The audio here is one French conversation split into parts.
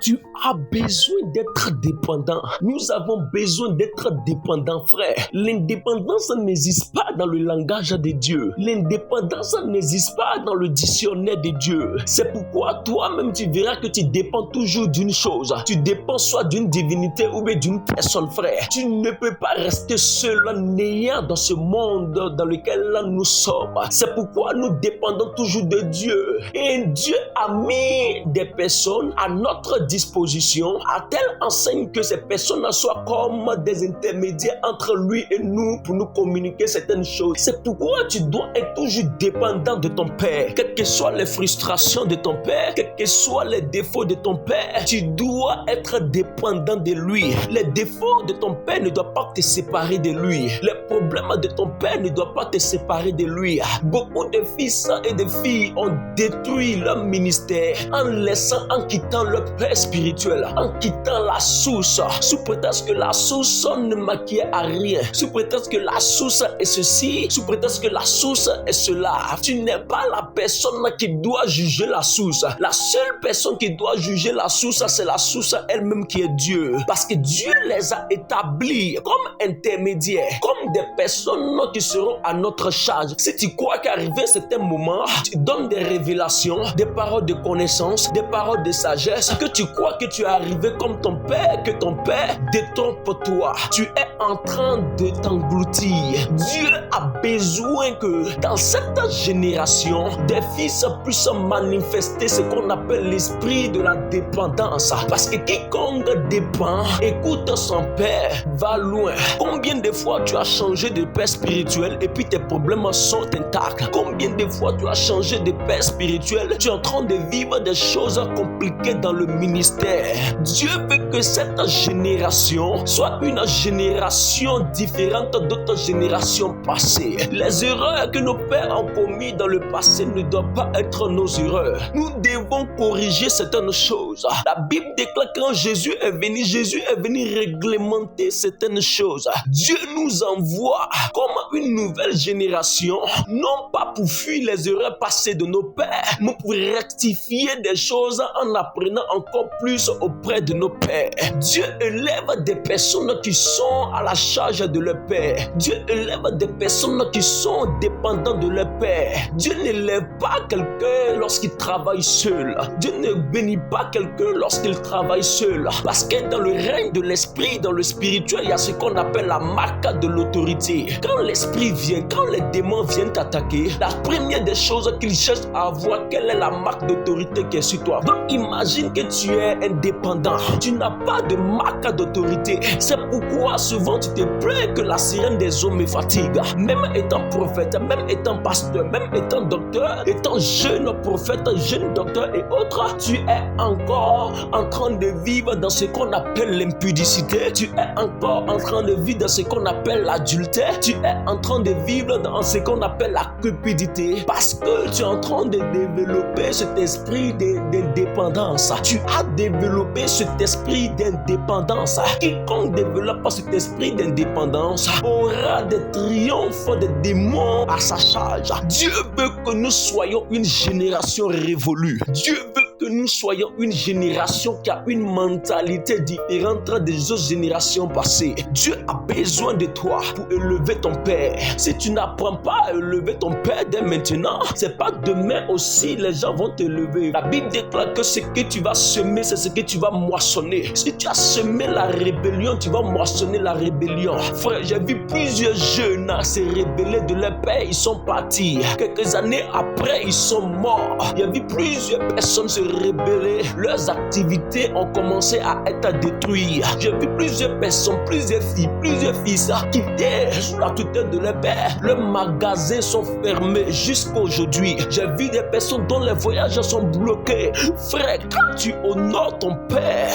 Tu as besoin d'être dépendant. Nous avons besoin d'être dépendants, frère. L'indépendance n'existe pas dans le langage de Dieu. L'indépendance n'existe pas dans le dictionnaire de Dieu. C'est pourquoi toi-même tu verras que tu dépends toujours d'une chose. Tu dépends soit d'une divinité ou bien d'une personne, frère. Tu ne peux pas rester seul, néant dans ce monde dans lequel nous sommes. C'est pourquoi nous dépendons toujours de Dieu. Et Dieu a mis des personnes à notre disposition à telle enseigne que ces personnes soient comme des intermédiaires entre lui et nous pour nous communiquer certaines choses. C'est pourquoi tu dois être toujours dépendant de ton père. Quelles que soient les frustrations de ton père, quels que soient les défauts de ton père, tu dois être dépendant de lui. Les défauts de ton père ne doivent pas te séparer de lui. Les problèmes de ton père ne doivent pas te séparer de lui. Beaucoup de fils et de filles ont détruit leur ministère en quittant leur père spirituel, en quittant la source, sous prétexte que la source ne maquille à rien, sous prétexte que la source est ceci, sous prétexte que la source est cela. Tu n'es pas la personne qui doit juger la source. La seule personne qui doit juger la source, c'est la source elle-même qui est Dieu. Parce que Dieu les a établis comme intermédiaires, comme des personnes qui seront à notre charge. Si tu crois qu'arrivé certains moments, tu donnes des révélations, des paroles de connaissance, des paroles de sagesse, que tu crois que tu es arrivé comme ton père, que ton père détrompe toi. Tu es en train de t'engloutir. Dieu a besoin que dans cette génération, des fils puissent manifester ce qu'on appelle l'esprit de la dépendance. Parce que quiconque dépend, écoute son père, va loin. Combien de fois tu as changé de père spirituel et puis tes problèmes sont intacts? Combien de fois tu as changé de père spirituel, tu es en train de vivre des choses compliquées dans le ministère? Dieu veut que cette génération soit une génération différente d'autres générations passées. Les erreurs que nos pères ont commises dans le passé ne doivent pas être nos erreurs. Nous devons corriger certaines choses. La Bible déclare que quand Jésus est venu réglementer certaines choses. Dieu nous envoie comme une nouvelle génération, non pas pour fuir les erreurs passées de nos pères, mais pour rectifier des choses en apprenant encore plus auprès de nos pères. Dieu élève des personnes qui sont à la charge de leur père. Dieu élève des personnes qui sont dépendantes de leur père. Dieu n'élève pas quelqu'un lorsqu'il travaille seul. Dieu ne bénit pas quelqu'un lorsqu'il travaille seul. Parce que dans le règne de l'esprit, dans le spirituel, il y a ce qu'on appelle la marque de l'autorité. Quand l'esprit vient, quand les démons viennent t'attaquer, la première des choses qu'ils cherchent à voir, quelle est la marque d'autorité qui est sur toi. Donc imagine que tu es indépendant. Tu n'as pas de marque d'autorité. C'est pourquoi souvent tu te plains que la sirène des eaux me fatigue. Même étant prophète, même étant pasteur, même étant docteur, étant jeune prophète, jeune docteur et autres, tu es encore en train de vivre dans ce qu'on appelle l'impudicité. Tu es encore en train de vivre dans ce qu'on appelle l'adultère. Tu es en train de vivre dans ce qu'on appelle la cupidité. Parce que tu es en train de développer cet esprit d'indépendance. Tu as développé cet esprit d'indépendance. Quiconque développe cet esprit d'indépendance aura des triomphes des démons à sa charge. Dieu veut que nous soyons une génération révolue. Dieu veut que nous soyons une génération qui a une mentalité différente des autres générations passées. Dieu a besoin de toi pour élever ton père. Si tu n'apprends pas à élever ton père dès maintenant, c'est pas demain aussi les gens vont t'élever. La Bible déclare que ce que tu vas semer, c'est ce que tu vas moissonner. Si tu as semé la rébellion, tu vas moissonner la rébellion. Frère, j'ai vu plusieurs jeunes se rebeller de leur père, ils sont partis. Quelques années après, ils sont morts. J'ai vu plusieurs personnes se rebeller, leurs activités ont commencé à être détruites. J'ai vu plusieurs personnes, plusieurs filles, plusieurs fils qui étaient sous la tutelle de leur père. Leurs magasins sont fermés jusqu'à aujourd'hui. J'ai vu des personnes dont les voyages sont bloqués. Frère, quand tu honores ton père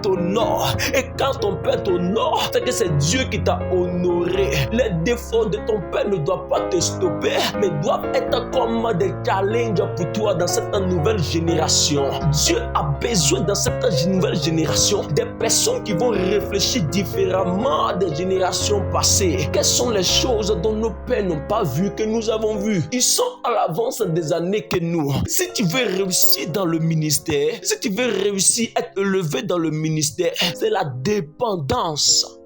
t'honore. Et quand ton père t'honore, c'est que c'est Dieu qui t'a honoré. Les défauts de ton père ne doivent pas te stopper, mais doivent être comme des challenges pour toi dans cette nouvelle génération. génération. Dieu a besoin dans cette nouvelle génération des personnes qui vont réfléchir différemment des générations passées. Quelles sont les choses dont nos pères n'ont pas vu que nous avons vu? Ils sont à l'avance des années que nous. Si tu veux réussir dans le ministère, si tu veux réussir à être élevé dans le ministère, c'est la dépendance.